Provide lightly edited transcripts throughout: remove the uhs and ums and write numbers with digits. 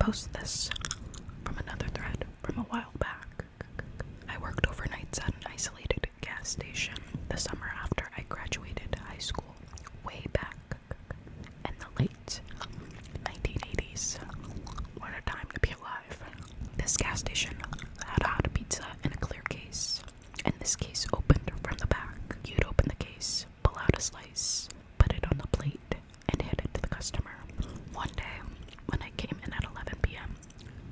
post this from another thread from a while back. I worked overnights at an isolated gas station the summer after I graduated high school, way back in the late 1980s. What a time to be alive. This gas station had hot pizza in a clear case, and this case opened from the back. You'd open the case, pull out a slice, put it on the plate, and hand it to the customer. One day, when I came in at 11 p.m.,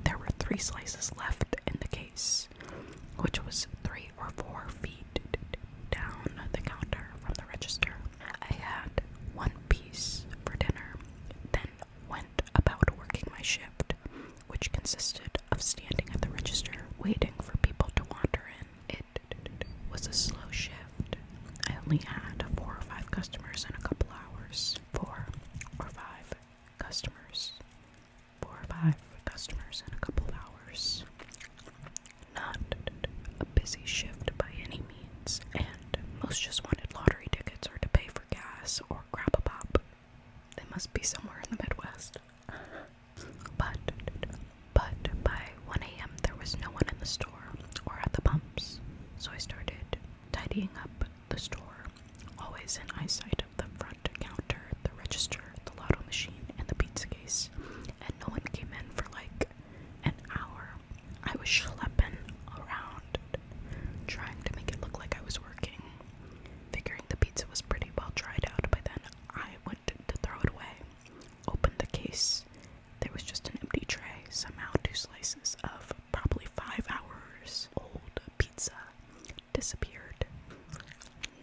there were 3 slices left in the case, which was 3 or 4 feet down the counter from the register. I had 1 piece for dinner, then went about working my shift, which consisted of standing at the register, waiting for people to wander in. It was a slow shift. I only had 4 or 5 customers in a couple hours. 4 or 5 customers. 4 or 5 customers in a couple of hours. Not a busy shift by any means, and most just wanted lottery tickets or to pay for gas or grab a pop. They must be somewhere in the Midwest. But by 1 a.m. there was no one in the store or at the pumps, so I started tidying up the store, always in eyesight of the front counter, the register, the lotto machine, and the pizza case, and no one came in for like an hour. I was schlepping around, trying to make it look like I was working. Figuring the pizza was pretty well dried out by then, I went to throw it away. Opened the case. There was just an empty tray, somehow 2 slices of probably 5 hours old pizza disappeared.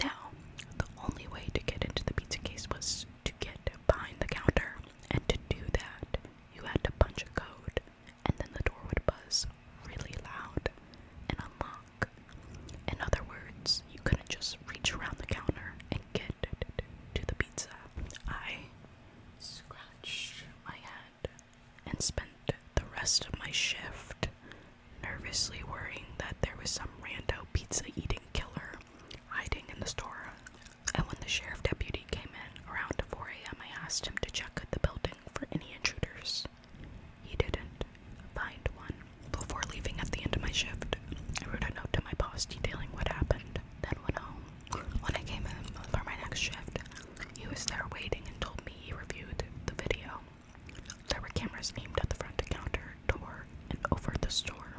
Now, the only way to get into the pizza case was to get behind the counter, and to do that, you had to punch a code, and then the door would buzz really loud and unlock. In other words, you couldn't just reach around the counter and get to the pizza. I scratched my head and spent the rest of my shift nervously worrying that there was some rando pizza-eating killer hiding in the store. And when the sheriff deputy came in around 4 a.m., I asked him to check the building for any intruders. He didn't find one. Before leaving at the end of my shift, I wrote a note to my boss detailing what happened, then went home. When I came in for my next shift, he was there waiting and told me he reviewed the video. There were cameras aimed at the front counter, door, and over the store,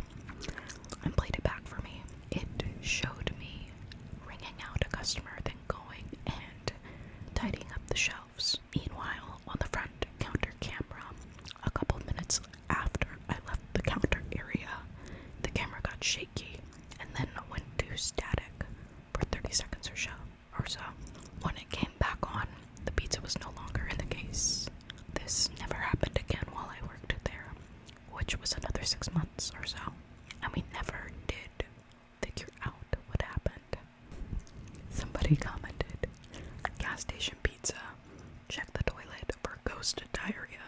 and played it back for me. It showed me ringing out a customer, then going and tidying up the shelves. Meanwhile, on the front counter camera, a couple minutes after I left the counter area, the camera got shaky and then went to static for 30 seconds or so. When it came back on, the pizza was no longer in the case. This never happened again while I worked there, which was another 6 months or so, and we never did figure out what happened. Somebody commented, gas station pizza, check the toilet for ghost diarrhea.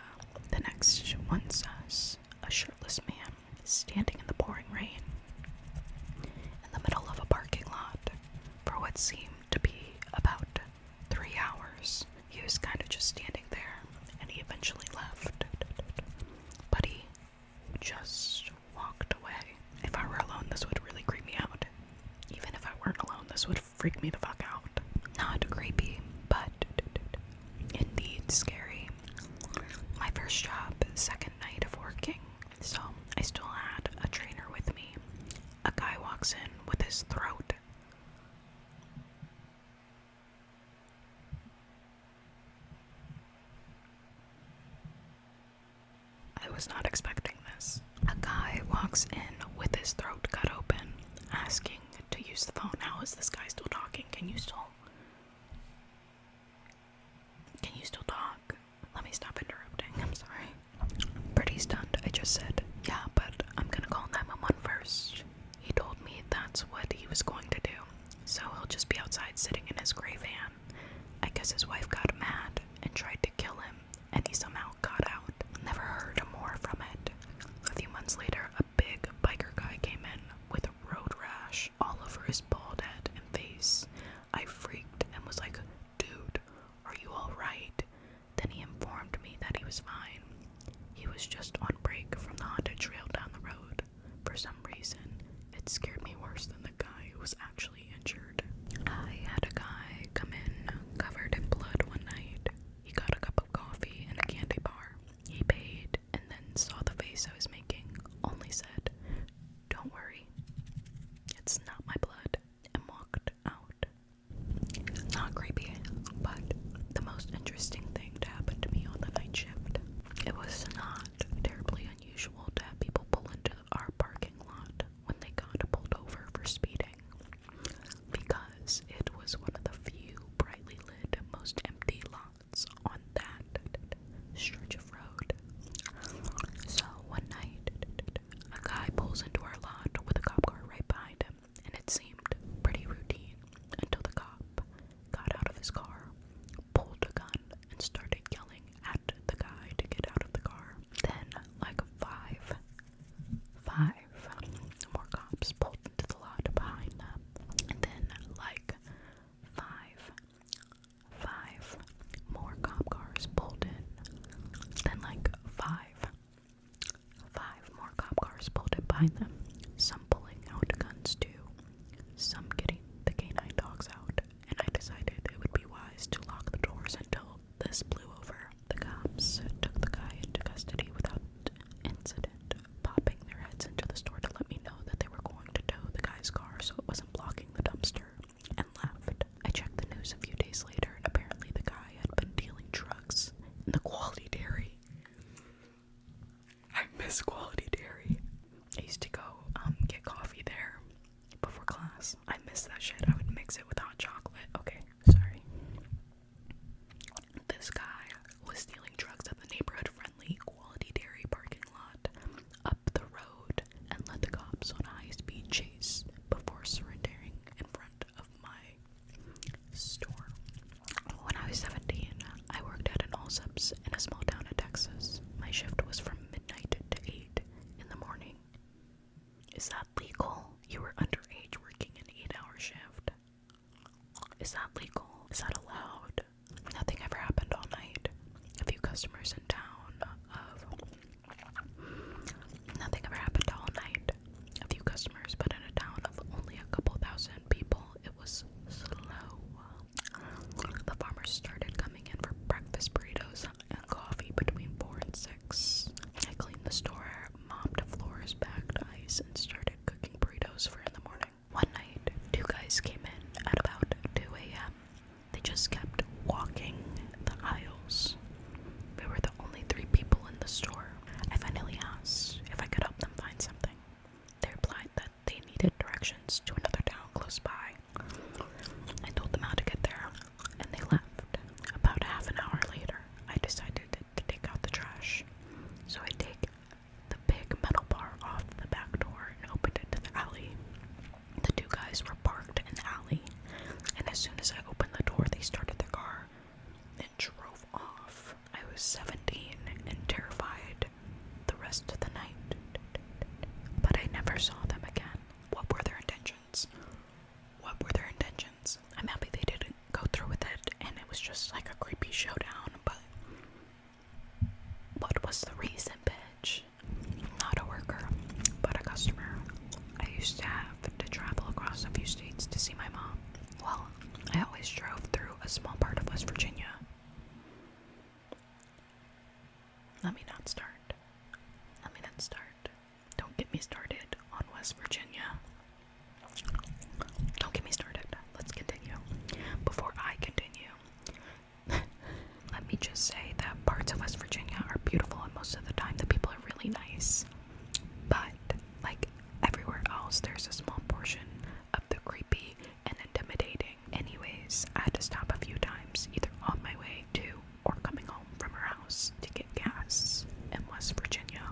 The next one says, a shirtless man standing in the pouring rain in the middle of a parking lot for what seemed to be about 3 hours. He was kind of just standing there, and he eventually left. But he just walked away. If I were alone, this would really creep me out. Even if I weren't alone, this would freak me the fuck out. Not creepy, but indeed scary. My first job, second night of working, so I still had a trainer with me. A guy walks in with his throat. I was not expecting this. A guy walks in with his throat cut open, asking to use the phone. How is this guy still talking? Can you still talk? Let me stop interrupting. I'm sorry. Pretty stunned, I just said, yeah, but I'm gonna call 911 first. He told me that's what he was going to do, so he'll just be outside sitting in his gray van. I guess his wife got mad and tried to kill him, and he somehow got out. Never heard more from it. A few months later, a big biker guy came in with a road rash all over his bald head and face. I freaked and was like, dude, are you alright? Then he informed me that he was fine. He was just on break "That's not my blood," and walked out. Not creepy, but the most interesting thing to happen to me on the night shift. It was not terribly unusual to have people pull into our parking lot when they got pulled over for speeding, because it was one of the few brightly lit, most empty lots on that stretch of road. So one night, a guy pulls into our lot with a cop car right behind him, and it seemed pretty routine until the cop got out of his car, pulled a gun, and started yelling at the guy to get out of the car. Then, like five more cops pulled into the lot behind them, and then like five more cop cars pulled in. Then like five more cop cars pulled in behind them, some pulling out guns too, some getting the canine dogs out, and I decided it would be wise to lock the doors until this blew over. The cops took the guy into custody without incident, popping their heads into the store to let me know that they were going to tow the guy's car so it wasn't blocking the dumpster, and left. I checked the news a few days later, and apparently the guy had been dealing drugs in the Quality Dairy. I miss Quality Dairy. I used to go get coffee there before class. I miss that shit. I would mix it with hot chocolate. Okay, sorry. This guy was stealing drugs at the neighborhood-friendly Quality Dairy parking lot up the road and led the cops on a high-speed chase before surrendering in front of my store. When I was 17, I worked at an Allsup's in a small town in Texas. My shift was from midnight to 8 in the morning. Is that legal? You were underage working an 8-hour shift. Is that legal? Is that allowed? Nothing ever happened all night. A few customers in town Nothing ever happened all night. A few customers, but in a town of only a couple thousand people, it was slow. The farmers started coming in for breakfast burritos and coffee between 4 and 6. I cleaned the store, mopped floors, bagged ice, and started cooking burritos for in the morning. One night, 2 guys came in at about 2 a.m. They just kept walking the aisles. We were the only 3 people in the store. I finally asked if I could help them find something. They replied that they needed directions to another town close by. I told them how to get there, and they left. About half an hour later, I decided to take out the trash. So I take the big metal bar off the back door and opened it to the alley. The 2 guys were parked in the alley, and as soon as I opened the door, they started their car and drove off. I was 17 and terrified the rest of the night, but I never saw them again. What were their intentions? What were their intentions? I'm happy they didn't go through with it, and it was just like a creepy showdown, but what was the reason, bitch? Not a worker, but a customer. I used to have to travel across a few states to see my mom. Well, I always drove through a small part of West Virginia. Let me not start. Don't get me started on West Virginia. Don't get me started. Let's continue. Before I continue, let me just say that parts of West Virginia are beautiful, and most of the time the people are really nice. But, like everywhere else, there's a small portion of the creepy and intimidating. Anyways, I had to stop a few times, either on my way to or coming home from her house to get gas in West Virginia.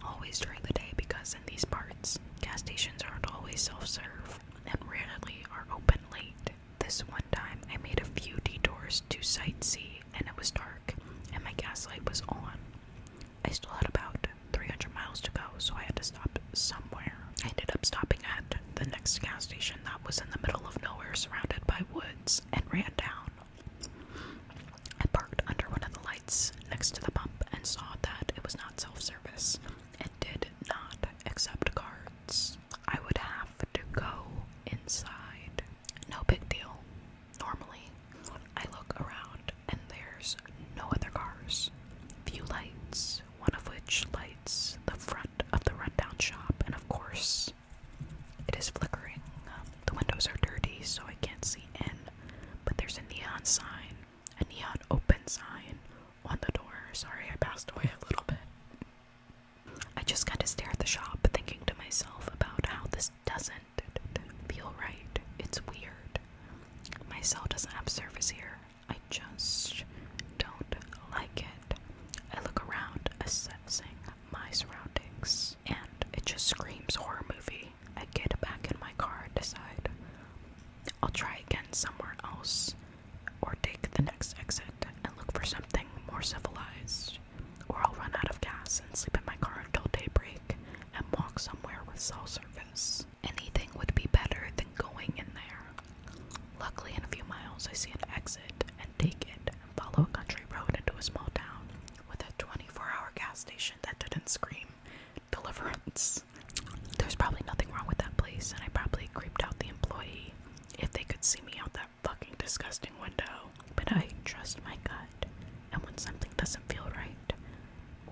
Always during the day, because in these parts, gas stations aren't always self-serve and rarely are open late. This one time, I made a few detours to sightsee, and it was dark, and my gas light was on. I still had about 300 miles to go, so I had to stop somewhere. I ended up stopping at the next gas station that was in the middle of nowhere, surrounded by woods, and ran down. I parked under one of the lights next to the pump and saw that it was not self-service and did not accept cards. I would have to go inside. No big deal. Normally, I look around and there's no other cars. Few lights, one of which lights the front of the rundown shop, and of course, it is flickering. face so I can't see in, but there's a neon open sign on the door. Sorry, I passed away a little bit. I just kind of stare at the shop, thinking to myself about how this doesn't feel right. It's weird. My cell doesn't have service here. I just don't like it. I look around, assessing my surroundings, and it just screams horror movie. I get back in my car and decide I'll try again somewhere else, or take the next exit and look for something more civilized, or I'll run out of gas and sleep in my car until daybreak and walk somewhere with cell service. Anything would be better than going in there. Luckily, in a few miles, I see an exit and take it and follow a country road into a small town with a 24-hour gas station that didn't scream deliverance. There's probably nothing wrong with that place, and I probably creeped out the employee if they could see me out that fucking disgusting window. But I trust my gut, and when something doesn't feel right,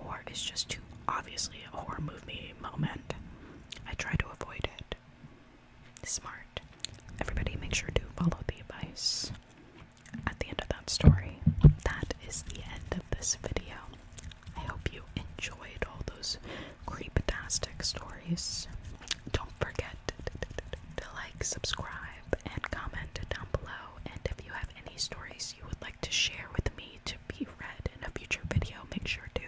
or is just too obviously a horror movie moment, I try to avoid it. Smart. Everybody make sure to follow the advice. At the end of that story, that is the end of this video. I hope you enjoyed all those creeptastic stories. Don't forget to like, subscribe, and comment down below. And if you have any stories you would like to share with me to be read in a future video, make sure to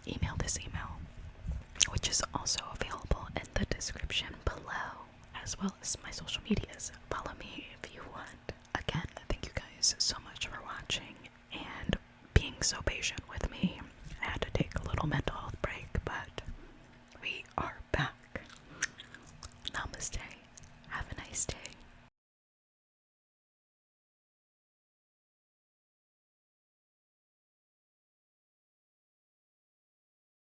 email this email, which is also available in the description below, as well as my social medias. Follow me if you want. Again, thank you guys so much for watching and being so patient with me. I had to take a little mental health break, but we are back. Namaste. Have a nice day.